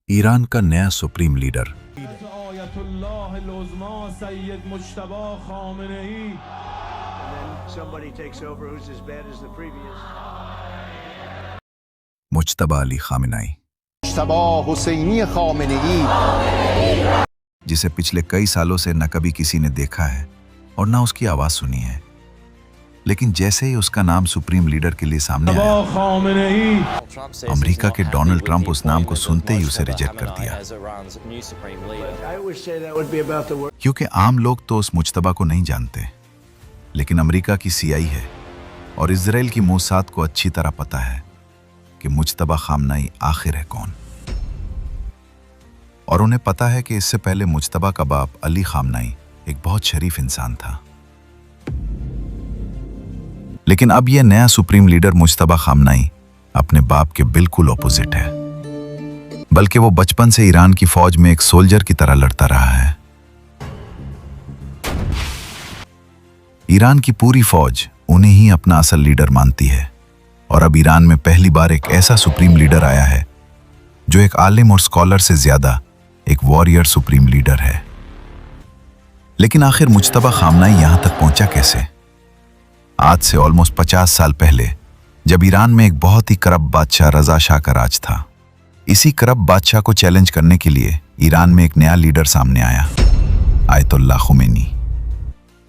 Iran का नया supreme leader Mojtaba Ali Khamenei, जिसे पिछले कई सालों से न कभी किसी ने देखा है और न उसकी आवाज सुनी है, लेकिन जैसे ही उसका नाम सुप्रीम लीडर के लिए सामने आया, अमेरिका के डोनाल्ड ट्रंप उस नाम को सुनते ही उसे रिजेक्ट कर दिया। क्योंकि आम लोग तो उस मुज्तबा को नहीं जानते, लेकिन अमेरिका की सीआई है और इजराइल की मोसाद को अच्छी तरह पता है कि मुज्तबा खामेनेई आखिर है कौन। और उन्हें पता है कि इससे पहले मुज्तबा का बाप अली खामेनेई एक बहुत शरीफ इंसान था, लेकिन अब यह नया सुप्रीम लीडर मुज्तबा खामेनेई अपने बाप के बिल्कुल ऑपोजिट है। बल्कि वो बचपन से ईरान की फौज में एक सोल्जर की तरह लड़ता रहा है। ईरान की पूरी फौज उन्हें ही अपना असल लीडर मानती है, और अब ईरान में पहली बार एक ऐसा सुप्रीम लीडर आया है जो एक आलिम और स्कॉलर से ज्यादा एक वॉरियर सुप्रीम लीडर है। लेकिन आखिर मुज्तबा खामेनेई यहां तक पहुंचा कैसे? आज से ऑलमोस्ट 50 साल पहले, जब ईरान में एक बहुत ही करप्ट बादशाह रजा शाह का राज था, इसी करप्ट बादशाह को चैलेंज करने के लिए ईरान में एक नया लीडर सामने आया, आयतुल्लाह खुमैनी।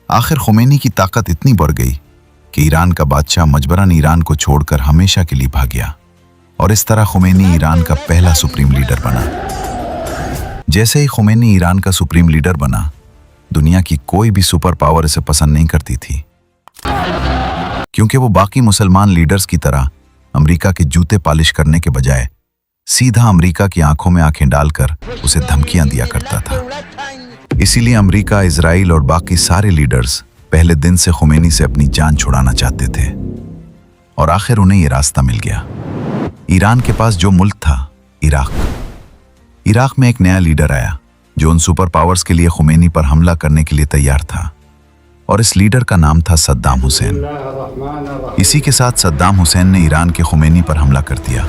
आखिर खुमैनी की ताकत इतनी बढ़ गई कि ईरान का बादशाह मजबरन ईरान को छोड़कर हमेशा के लिए भाग गया, और इस तरह खुमैनी ईरान का पहला सुप्रीम लीडर बना। जैसे ही खुमैनी ईरान का सुप्रीम लीडर बना, दुनिया की कोई भी सुपर पावर इसे पसंद नहीं करती थी, क्योंकि वो बाकी मुसलमान लीडर्स की तरह अमेरिका के जूते पॉलिश करने के बजाय सीधा अमेरिका की आंखों में आंखें डालकर उसे धमकियां दिया करता था। इसीलिए अमेरिका, इजराइल और बाकी सारे लीडर्स पहले दिन से खुमैनी से अपनी जान छुड़ाना चाहते थे, और आखिर उन्हें यह रास्ता मिल गया। ईरान के पास जो मुल्क था, इराक में एक नया लीडर आया जो उन सुपर पावर्स के लिए खुमैनी पर हमला करने के लिए तैयार था, और इस लीडर का नाम था सद्दाम हुसैन। इसी के साथ सद्दाम हुसैन ने ईरान के खुमैनी पर हमला कर दिया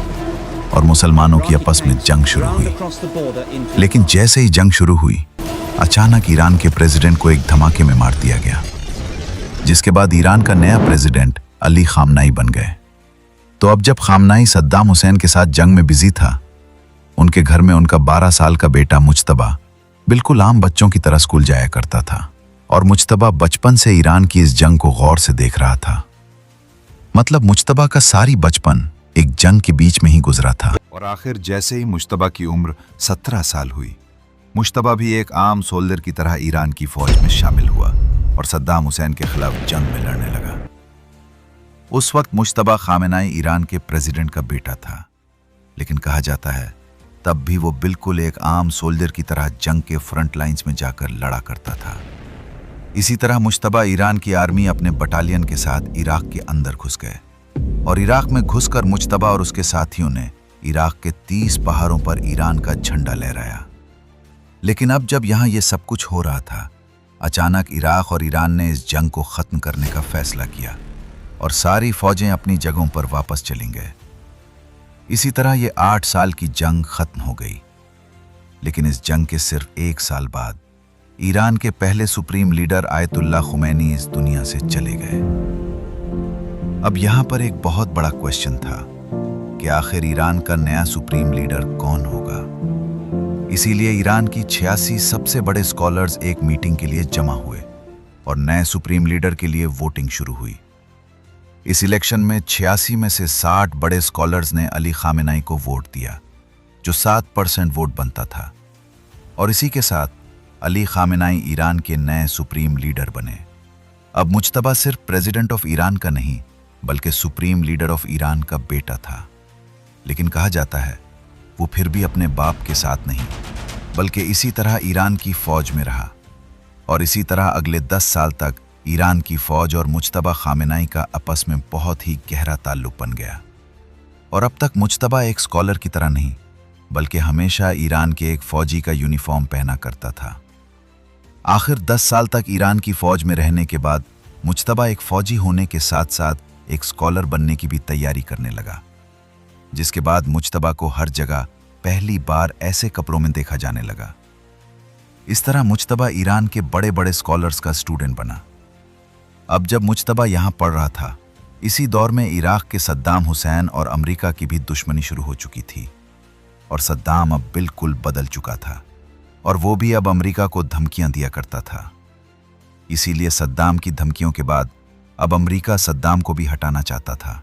और मुसलमानों की आपस में जंग शुरू हुई। लेकिन जैसे ही जंग शुरू हुई, अचानक ईरान के प्रेसिडेंट को एक धमाके में मार दिया गया, जिसके बाद ईरान का नया प्रेसिडेंट अली खामेनेई बन गए। तो अब जब खामेनेई सद्दाम हुसैन के साथ जंग में बिजी था, उनके घर में उनका 12 साल का बेटा मुज्तबा बिल्कुल आम बच्चों की तरह स्कूल जाया करता था, और मुज्तबा बचपन से ईरान की इस जंग को गौर से देख रहा था। मतलब मुज्तबा का सारी बचपन एक जंग के बीच में ही गुजरा था। और आखिर जैसे ही मुज्तबा की उम्र 17 साल हुई, मुज्तबा भी एक आम सोल्जर की तरह ईरान की फौज में शामिल हुआ और सद्दाम हुसैन के खिलाफ जंग में लड़ने लगा। उस वक्त मुज्तबा खामेनेई ईरान के प्रेसिडेंट का बेटा था, लेकिन कहा जाता है तब भी वो बिल्कुल एक आम सोल्जर की तरह जंग के फ्रंट लाइंस में जाकर लड़ा करता था। इसी तरह मुज्तबा ईरान की आर्मी अपने बटालियन के साथ इराक के अंदर घुस गए, और इराक में घुसकर मुज्तबा और उसके साथियों ने इराक के 30 पहाड़ों पर ईरान का झंडा लहराया। लेकिन अब जब यहाँ ये सब कुछ हो रहा था, अचानक इराक और ईरान ने इस जंग को खत्म करने का फैसला किया और सारी फौजें अपनी जगहों पर वापस चली गए। इसी तरह ये 8 साल की जंग खत्म हो गई। लेकिन इस जंग के सिर्फ 1 साल बाद ईरान के पहले सुप्रीम लीडर आयतुल्लाह खुमैनी इस दुनिया से चले गए। अब यहां पर एक बहुत बड़ा क्वेश्चन था कि आखिर ईरान का नया सुप्रीम लीडर कौन होगा। इसीलिए ईरान की 86 सबसे बड़े स्कॉलर्स एक मीटिंग के लिए जमा हुए और नए सुप्रीम लीडर के लिए वोटिंग शुरू हुई। इस इलेक्शन में 86 में से 60 बड़े स्कॉलर्स ने अली खामेनेई को वोट दिया, जो 7% वोट बनता था, और इसी के साथ अली खामेनेई ईरान के नए सुप्रीम लीडर बने। अब मुज्तबा सिर्फ प्रेसिडेंट ऑफ ईरान का नहीं, बल्कि सुप्रीम लीडर ऑफ ईरान का बेटा था। लेकिन कहा जाता है वो फिर भी अपने बाप के साथ नहीं, बल्कि इसी तरह ईरान की फौज में रहा, और इसी तरह अगले 10 साल तक ईरान की फौज और मुज्तबा खामेनेई का आपस में बहुत ही गहरा ताल्लुक बन गया। और अब तक मुज्तबा एक स्कॉलर की तरह नहीं, बल्कि हमेशा ईरान के एक फौजी का यूनिफॉर्म पहना करता था। आखिर 10 साल तक ईरान की फौज में रहने के बाद मुज्तबा एक फौजी होने के साथ साथ एक स्कॉलर बनने की भी तैयारी करने लगा, जिसके बाद मुज्तबा को हर जगह पहली बार ऐसे कपड़ों में देखा जाने लगा। इस तरह मुज्तबा ईरान के बड़े बड़े स्कॉलर्स का स्टूडेंट बना। अब जब मुज्तबा यहाँ पढ़ रहा था, इसी दौर में इराक के सद्दाम हुसैन और अमेरिका की भी दुश्मनी शुरू हो चुकी थी। और सद्दाम अब बिल्कुल बदल चुका था, और वो भी अब अमेरिका को धमकियां दिया करता था। इसीलिए सद्दाम की धमकियों के बाद अब अमेरिका सद्दाम को भी हटाना चाहता था।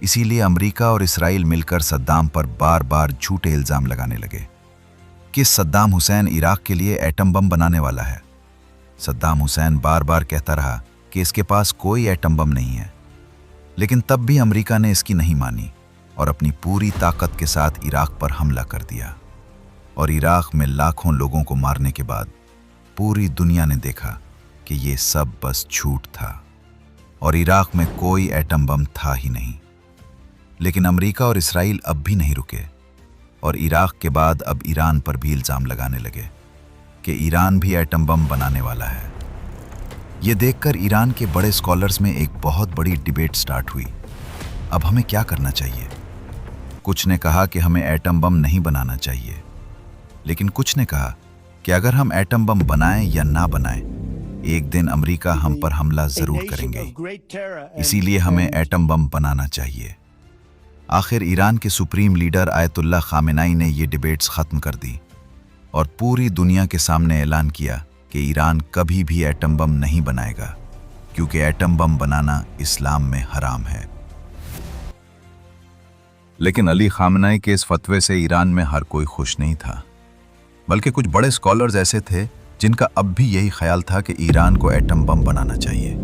इसीलिए अमेरिका और इसराइल मिलकर सद्दाम पर बार बार झूठे इल्जाम लगाने लगे कि सद्दाम हुसैन इराक के लिए एटम बम बनाने वाला है। सद्दाम हुसैन बार बार कहता रहा कि इसके पास कोई एटम बम नहीं है, लेकिन तब भी अमेरिका ने इसकी नहीं मानी और अपनी पूरी ताकत के साथ इराक पर हमला कर दिया। और इराक में लाखों लोगों को मारने के बाद पूरी दुनिया ने देखा कि ये सब बस झूठ था और इराक में कोई एटम बम था ही नहीं। लेकिन अमेरिका और इसराइल अब भी नहीं रुके और इराक के बाद अब ईरान पर भी इल्जाम लगाने लगे कि ईरान भी एटम बम बनाने वाला है। ये देखकर ईरान के बड़े स्कॉलर्स में एक बहुत बड़ी डिबेट स्टार्ट हुई। अब हमें क्या करना चाहिए? कुछ ने कहा कि हमें एटम बम नहीं बनाना चाहिए, लेकिन कुछ ने कहा कि अगर हम एटम बम बनाएं या ना बनाएं, एक दिन अमेरिका हम पर हमला जरूर करेंगे, इसीलिए हमें एटम बम बनाना चाहिए। आखिर ईरान के सुप्रीम लीडर आयतुल्लाह खामेनाई ने ये डिबेट्स खत्म कर दी और पूरी दुनिया के सामने ऐलान किया कि ईरान कभी भी एटम बम नहीं बनाएगा, क्योंकि एटम बम बनाना इस्लाम में हराम है। लेकिन अली खामेनाई के इस फतवे से ईरान में हर कोई खुश नहीं था, बल्कि कुछ बड़े स्कॉलर्स ऐसे थे जिनका अब भी यही ख्याल था कि ईरान को एटम बम बनाना चाहिए।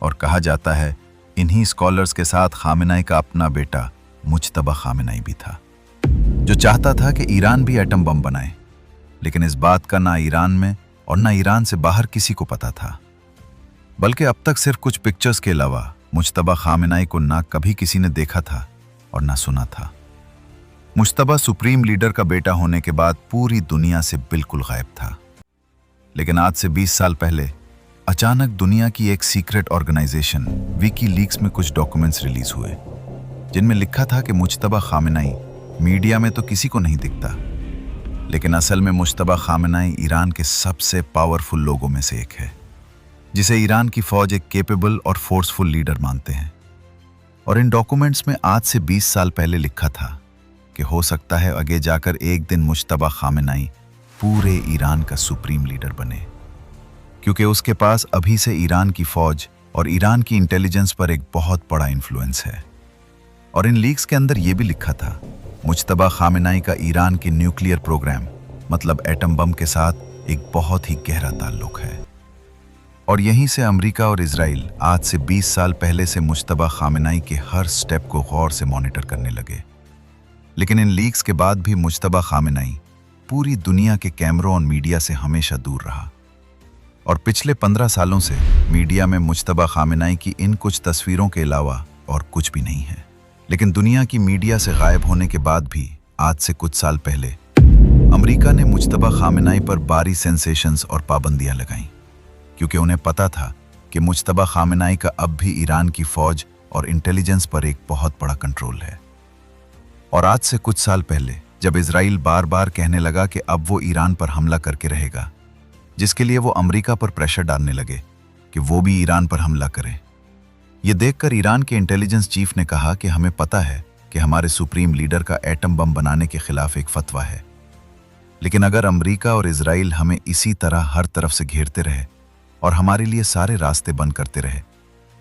और कहा जाता है इन्हीं स्कॉलर्स के साथ खामेनाई का अपना बेटा मुज्तबा खामेनाई भी था, जो चाहता था कि ईरान भी एटम बम बनाए। लेकिन इस बात का ना ईरान में और ना ईरान से बाहर किसी को पता था, बल्कि अब तक सिर्फ कुछ पिक्चर्स के अलावा मुज्तबा खामेनाई को ना कभी किसी ने देखा था और ना सुना था। मुज्तबा सुप्रीम लीडर का बेटा होने के बाद पूरी दुनिया से बिल्कुल गायब था। लेकिन आज से 20 साल पहले अचानक दुनिया की एक सीक्रेट ऑर्गेनाइजेशन विकीलीक्स में कुछ डॉक्यूमेंट्स रिलीज हुए, जिनमें लिखा था कि मुज्तबा खामेनाई मीडिया में तो किसी को नहीं दिखता, लेकिन असल में मुज्तबा खामेनाई ईरान के सबसे पावरफुल लोगों में से एक है, जिसे ईरान की फौज एक केपेबल और फोर्सफुल लीडर मानते हैं। और इन डॉक्यूमेंट्स में आज से 20 साल पहले लिखा था कि हो सकता है आगे जाकर एक दिन मुज्तबा खामेनाई पूरे ईरान का सुप्रीम लीडर बने, क्योंकि उसके पास अभी से ईरान की फौज और ईरान की इंटेलिजेंस पर एक बहुत बड़ा इन्फ्लुएंस है। और इन लीक्स के अंदर यह भी लिखा था मुज्तबा खामेनाई का ईरान के न्यूक्लियर प्रोग्राम मतलब एटम बम के साथ एक बहुत ही गहरा ताल्लुक है। और यहीं से अमेरिका और इजराइल आज से 20 साल पहले से मुज्तबा खामेनाई के हर स्टेप को गौर से मॉनिटर करने लगे। लेकिन इन लीक्स के बाद भी मुज्तबा खामेनाई पूरी दुनिया के कैमरों और मीडिया से हमेशा दूर रहा। और पिछले 15 सालों से मीडिया में मुज्तबा खामेनाई की इन कुछ तस्वीरों के अलावा और कुछ भी नहीं है। लेकिन दुनिया की मीडिया से गायब होने के बाद भी आज से कुछ साल पहले अमेरिका ने मुज्तबा खामेनाई पर भारी सेंसेशंस और पाबंदियां लगाईं, क्योंकि उन्हें पता था कि मुज्तबा खामेनाई का अब भी ईरान की फौज और इंटेलिजेंस पर एक बहुत बड़ा कंट्रोल है। और आज से कुछ साल पहले जब इजराइल बार बार कहने लगा कि अब वो ईरान पर हमला करके रहेगा, जिसके लिए वो अमेरिका पर प्रेशर डालने लगे कि वो भी ईरान पर हमला करे, ये देखकर ईरान के इंटेलिजेंस चीफ ने कहा कि हमें पता है कि हमारे सुप्रीम लीडर का एटम बम बनाने के खिलाफ एक फतवा है, लेकिन अगर अमेरिका और इजराइल हमें इसी तरह हर तरफ से घेरते रहे और हमारे लिए सारे रास्ते बंद करते रहे,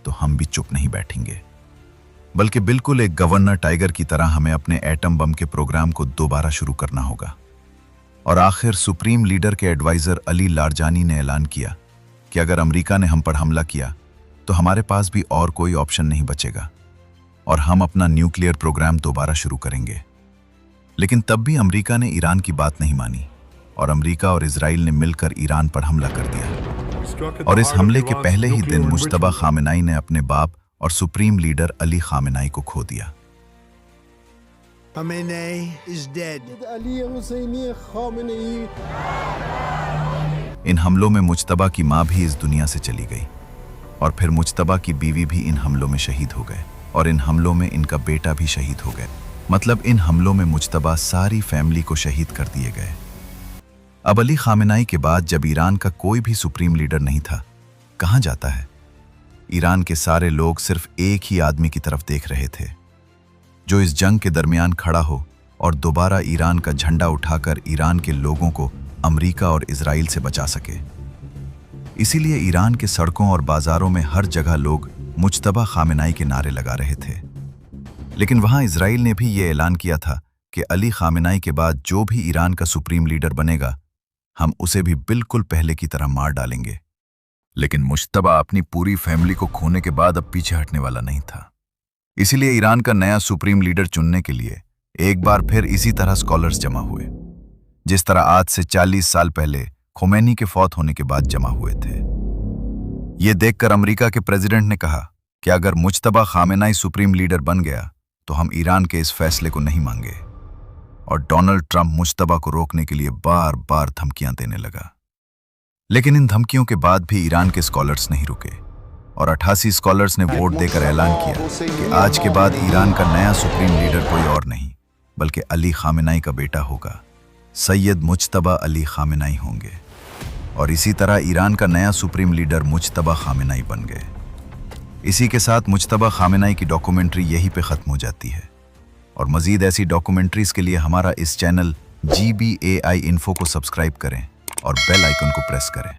तो हम भी चुप नहीं बैठेंगे, बल्कि बिल्कुल एक गवर्नर टाइगर की तरह हमें अपने एटम बम के प्रोग्राम को दोबारा शुरू करना होगा। और आखिर सुप्रीम लीडर के एडवाइजर अली लारजानी ने ऐलान किया कि अगर अमेरिका ने हम पर हमला किया तो हमारे पास भी और कोई ऑप्शन नहीं बचेगा और हम अपना न्यूक्लियर प्रोग्राम दोबारा शुरू करेंगे। लेकिन तब भी अमेरिका ने ईरान की बात नहीं मानी और अमेरिका और इजराइल ने मिलकर ईरान पर हमला कर दिया। और इस हमले के पहले ही दिन मुज्तबा खामेनाई ने अपने बाप और सुप्रीम लीडर अली खामेनाई को खो दिया। Khamenei is dead. इन हमलों में मुज्तबा की मां भी इस दुनिया से चली गई और फिर मुज्तबा की बीवी भी इन हमलों में शहीद हो गए और इन हमलों में इनका बेटा भी शहीद हो गए। मतलब इन हमलों में मुज्तबा सारी फैमिली को शहीद कर दिए गए। अब अली खामेनाई के बाद जब ईरान का कोई भी सुप्रीम लीडर नहीं था, कहाँ जाता है? ईरान के सारे लोग सिर्फ एक ही आदमी की तरफ देख रहे थे, जो इस जंग के दरमियान खड़ा हो और दोबारा ईरान का झंडा उठाकर ईरान के लोगों को अमेरिका और इजराइल से बचा सके। इसीलिए ईरान के सड़कों और बाजारों में हर जगह लोग मुज्तबा खामेनाई के नारे लगा रहे थे। लेकिन वहां इजराइल ने भी ये ऐलान किया था कि अली खामेनाई के बाद जो भी ईरान का सुप्रीम लीडर बनेगा, हम उसे भी बिल्कुल पहले की तरह मार डालेंगे। लेकिन मुज्तबा अपनी पूरी फैमिली को खोने के बाद अब पीछे हटने वाला नहीं था। इसीलिए ईरान का नया सुप्रीम लीडर चुनने के लिए एक बार फिर इसी तरह स्कॉलर्स जमा हुए, जिस तरह आज से 40 साल पहले खुमैनी के फौत होने के बाद जमा हुए थे। ये देखकर अमेरिका के प्रेसिडेंट ने कहा कि अगर मुज्तबा खामेनाई सुप्रीम लीडर बन गया तो हम ईरान के इस फैसले को नहीं मांगे। और डोनाल्ड ट्रंप मुज्तबा को रोकने के लिए बार बार धमकियां देने लगा। लेकिन इन धमकियों के बाद भी ईरान के स्कॉलर्स नहीं रुके और 88 स्कॉलर्स ने वोट देकर ऐलान किया कि आज के बाद ईरान का नया सुप्रीम लीडर कोई और नहीं बल्कि अली खामेनाई का बेटा होगा। सैयद मुज्तबा अली खामेनाई होंगे और इसी तरह ईरान का नया सुप्रीम लीडर मुज्तबा खामेनाई बन गए। इसी के साथ मुज्तबा खामेनाई की डॉक्यूमेंट्री यहीं पे ख़त्म हो जाती है। और मज़ीद ऐसी डॉक्यूमेंट्रीज़ के लिए हमारा इस चैनल GBAI इन्फो को सब्सक्राइब करें और बेल आइकन को प्रेस करें।